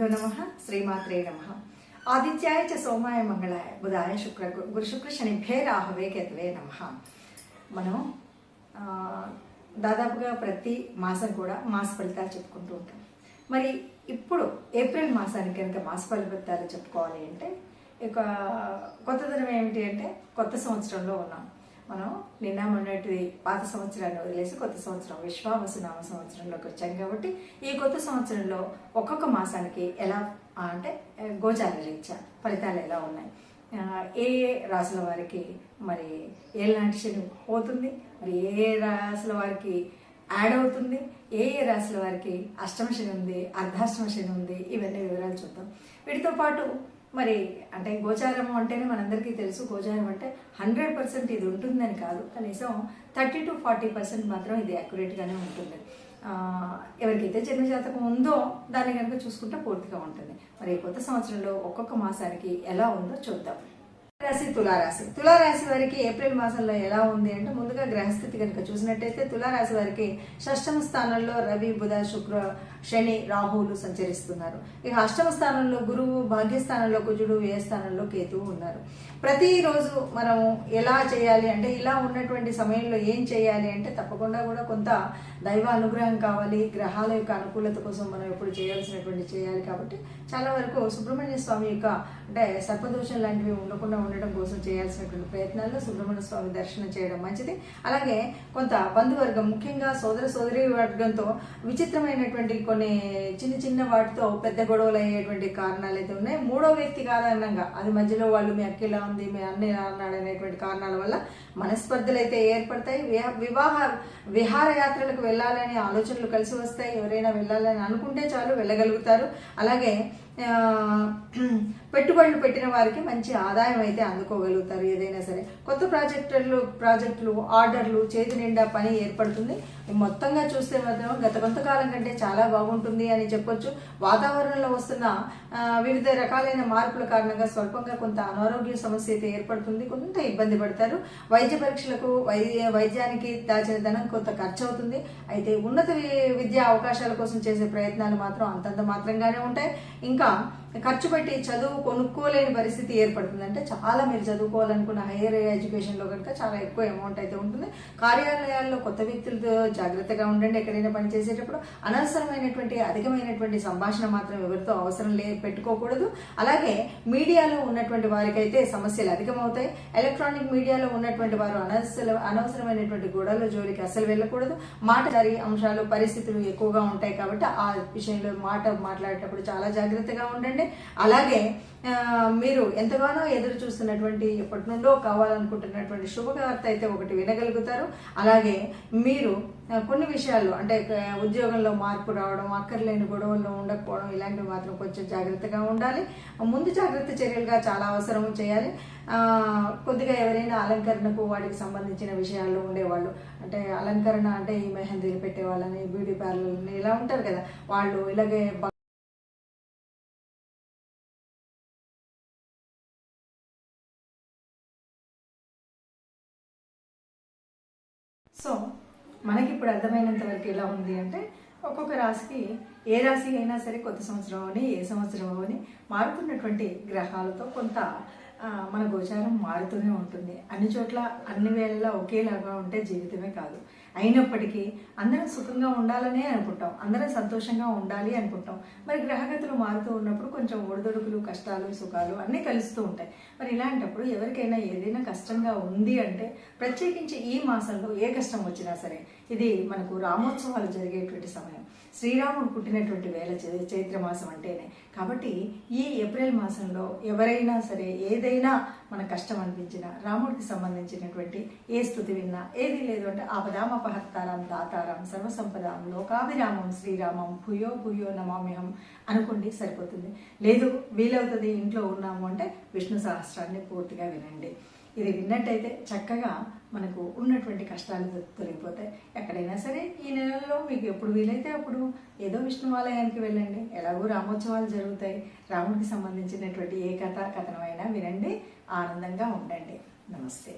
గురుభ్యో నమః శ్రీమాత్రే నమః. ఆదిత్యాయ చ సోమాయ మంగళాయ బుధాయ శుక్ర గురు శుక్ర శనిభ్యే రాహవే కేతవే నమః. మనం దాదాపుగా ప్రతి మాసం కూడా మాస ఫలితాలు చెప్పుకుంటూ ఉంటాం. మరి ఇప్పుడు ఏప్రిల్ మాసానికి కనుక మాస ఫలితాలు చెప్పుకోవాలి అంటే ఇక కొత్తదనం ఏమిటి అంటే కొత్త సంవత్సరంలో ఉన్నాం. మనం నిన్న మొన్నటి పాత సంవత్సరాన్ని వదిలేసి కొత్త సంవత్సరం విశ్వావసు నామ సంవత్సరంలోకి వచ్చాం. కాబట్టి ఈ కొత్త సంవత్సరంలో ఒక్కొక్క మాసానికి ఎలా అంటే గోచార రీత్యా ఫలితాలు ఎలా ఉన్నాయి, ఏ రాశుల వారికి మరి ఏళ్ళనాటి శని పోతుంది, మరి ఏ రాశుల వారికి యాడ్ అవుతుంది, ఏ రాశుల వారికి అష్టమ శని ఉంది, అర్ధాష్టమ శని ఉంది, ఇవన్నీ వివరాలు చూద్దాం. వీటితో పాటు మరి అంటే గోచారం అంటేనే మనందరికీ తెలుసు, గోచారం అంటే 100% ఇది ఉంటుందని కాదు, కనీసం 30 to 40% మాత్రం ఇది యాక్యురేట్గానే ఉంటుంది. ఎవరికైతే జన్మజాతకం ఉందో దాన్ని కనుక చూసుకుంటే పూర్తిగా ఉంటుంది. మరి కొత్త సంవత్సరంలో ఒక్కొక్క మాసానికి ఎలా ఉందో చూద్దాం. రాశి తులారాశి. తులారాశి వారికి ఏప్రిల్ మాసంలో ఎలా ఉంది అంటే ముందుగా గ్రహస్థితి కనుక చూసినట్టయితే తులారాశి వారికి షష్టమ స్థానంలో రవి, బుధ, శుక్ర, శని, రాహువులు సంచరిస్తున్నారు. ఇక అష్టమ స్థానంలో గురువు, భాగ్యస్థానంలో కుజుడు, వ్యయ స్థానంలో కేతువు ఉన్నారు. ప్రతిరోజు మనం ఎలా చేయాలి అంటే ఇలా ఉన్నటువంటి సమయంలో ఏం చేయాలి అంటే తప్పకుండా కూడా కొంత దైవ అనుగ్రహం కావాలి. గ్రహాల యొక్క అనుకూలత కోసం మనం ఎప్పుడు చేయాల్సినటువంటి చేయాలి. కాబట్టి చాలా వరకు సుబ్రహ్మణ్య స్వామి యొక్క అంటే సర్పదోషం లాంటివి ఉండకుండా ఉండడం కోసం చేయాల్సినటువంటి ప్రయత్నాల్లో సుబ్రహ్మణ్య స్వామి దర్శనం చేయడం మంచిది. అలాగే కొంత బంధువర్గం, ముఖ్యంగా సోదర సోదరి వర్గంతో విచిత్రమైనటువంటి కొన్ని చిన్న చిన్న వాటితో పెద్ద గొడవలు అయ్యేటువంటి కారణాలు అయితే ఉన్నాయి. మూడో వ్యక్తి కారణంగా అది మధ్యలో వాళ్ళు మీ అక్కిలా ఉంది, మీ అన్నయ్య అన్నాడు అనేటువంటి కారణాల వల్ల మనస్పర్ధలు అయితే ఏర్పడతాయి. విహారయాత్రలకు వెళ్ళాలనే ఆలోచనలు కలిసి వస్తాయి. ఎవరైనా వెళ్ళాలని అనుకుంటే చాలు వెళ్ళగలుగుతారు. అలాగే పెట్టుబడులు పెట్టిన వారికి మంచి ఆదాయం అయితే అందుకోగలుగుతారు. ఏదైనా సరే కొత్త ప్రాజెక్టులు ఆర్డర్లు చేతి నిండా పని ఏర్పడుతుంది. మొత్తంగా చూస్తే మాత్రం గత కొంతకాలం కంటే చాలా బాగుంటుంది అని చెప్పొచ్చు. వాతావరణంలో వస్తున్న వివిధ రకాలైన మార్పుల కారణంగా స్వల్పంగా కొంత అనారోగ్య సమస్య అయితే ఏర్పడుతుంది. కొంత ఇబ్బంది పడతారు. వైద్య పరీక్షలకు వైద్యానికి దాచిన ధనం కొంత ఖర్చు అవుతుంది. అయితే ఉన్నత విద్యా అవకాశాల కోసం చేసే ప్రయత్నాలు మాత్రం అంతంత మాత్రంగానే ఉంటాయి. ఇంకా ఖర్చు పెట్టి చదువు కొనుక్కోలేని పరిస్థితి ఏర్పడుతుంది. అంటే చాలా మీరు చదువుకోవాలనుకున్న హైయర్ ఎడ్యుకేషన్లో కనుక చాలా ఎక్కువ అమౌంట్ అయితే ఉంటుంది. కార్యాలయాల్లో కొత్త వ్యక్తులతో జాగ్రత్తగా ఉండండి. ఎక్కడైనా పని చేసేటప్పుడు అనవసరమైనటువంటి అధికమైనటువంటి సంభాషణ మాత్రం ఎవరితో అవసరం పెట్టుకోకూడదు. అలాగే మీడియాలో ఉన్నటువంటి వారికైతే సమస్యలు అధికమవుతాయి. ఎలక్ట్రానిక్ మీడియాలో ఉన్నటువంటి వారు అనవసరమైనటువంటి గొడవల జోలికి అసలు వెళ్ళకూడదు. మాటదారి అంశాలు పరిస్థితులు ఎక్కువగా ఉంటాయి. కాబట్టి ఆ విషయంలో మాట్లాడేటప్పుడు చాలా జాగ్రత్తగా ఉండండి. అలాగే మీరు ఎంతగానో ఎదురు చూస్తున్నటువంటి ఎప్పటి నుండో కావాలనుకుంటున్నటువంటి శుభవార్త అయితే ఒకటి వినగలుగుతారు. అలాగే మీరు కొన్ని విషయాల్లో అంటే ఉద్యోగంలో మార్పు రావడం, అక్కర్లేని గొడవల్లో ఉండకపోవడం ఇలాంటివి మాత్రం కొంచెం జాగ్రత్తగా ఉండాలి. ముందు జాగ్రత్త చర్యలుగా చాలా అవసరం చేయాలి. కొద్దిగా ఎవరైనా అలంకరణకు వాటికి సంబంధించిన విషయాల్లో ఉండేవాళ్ళు, అంటే అలంకరణ అంటే ఈ మెహందీలు పెట్టేవాళ్ళని, బ్యూటీ పార్లర్ని ఇలా ఉంటారు కదా, వాళ్ళు ఇలాగే సో మనకి ఇప్పుడు అర్థమైనంత వరకు ఎలా ఉంది అంటే ఒక్కొక్క రాశికి ఏ రాశి అయినా సరే కొత్త సంవత్సరం అని ఏ సంవత్సరం అని మారుతున్నటువంటి గ్రహాలతో కొంత మన గోచారం మారుతూనే ఉంటుంది. అన్ని చోట్ల అన్ని వేళలా ఒకేలాగా ఉంటే జీవితమే కాదు. అయినప్పటికీ అందరం సుఖంగా ఉండాలనే అనుకుంటాం, అందరం సంతోషంగా ఉండాలి అనుకుంటాం. మరి గ్రహగతులు మారుతూ ఉన్నప్పుడు కొంచెం ఒడిదొడుకులు, కష్టాలు, సుఖాలు అన్నీ కలుస్తూ ఉంటాయి. మరి ఇలాంటప్పుడు ఎవరికైనా ఏదైనా కష్టంగా ఉంది అంటే ప్రత్యేకించి ఈ మాసంలో ఏ కష్టం వచ్చినా సరే ఇది మనకు రామోత్సవాలు జరిగేటువంటి సమయం, శ్రీరాముడు పుట్టినటువంటి వేళ చైత్రమాసం అంటేనే. కాబట్టి ఈ ఏప్రిల్ మాసంలో ఎవరైనా సరే ఏదైనా మన కష్టం అనిపించినా, రాముడికి సంబంధించినటువంటి ఏ స్థుతి విన్నా, ఏది లేదు అంటే ఆపదామపహత్తారం దాతారం సర్వసంపదాం లోకాభిరామం శ్రీరామం భూయో భూయో నమామ్యహం అనుకోండి, సరిపోతుంది. లేదు వీలవుతుంది ఇంట్లో ఉన్నాము అంటే విష్ణు సహస్రాన్ని పూర్తిగా వినండి. ఇది విన్నట్టయితే చక్కగా మనకు ఉన్నటువంటి కష్టాలు తొలగిపోతాయి. ఎక్కడైనా సరే ఈ నెలలో మీకు ఎప్పుడు వీలైతే అప్పుడు ఏదో విష్ణువాలయానికి వెళ్ళండి. ఎలాగో రామోత్సవాలు జరుగుతాయి. రాముడికి సంబంధించినటువంటి ఏ కథనమైనా వినండి, ఆనందంగా ఉండండి. నమస్తే.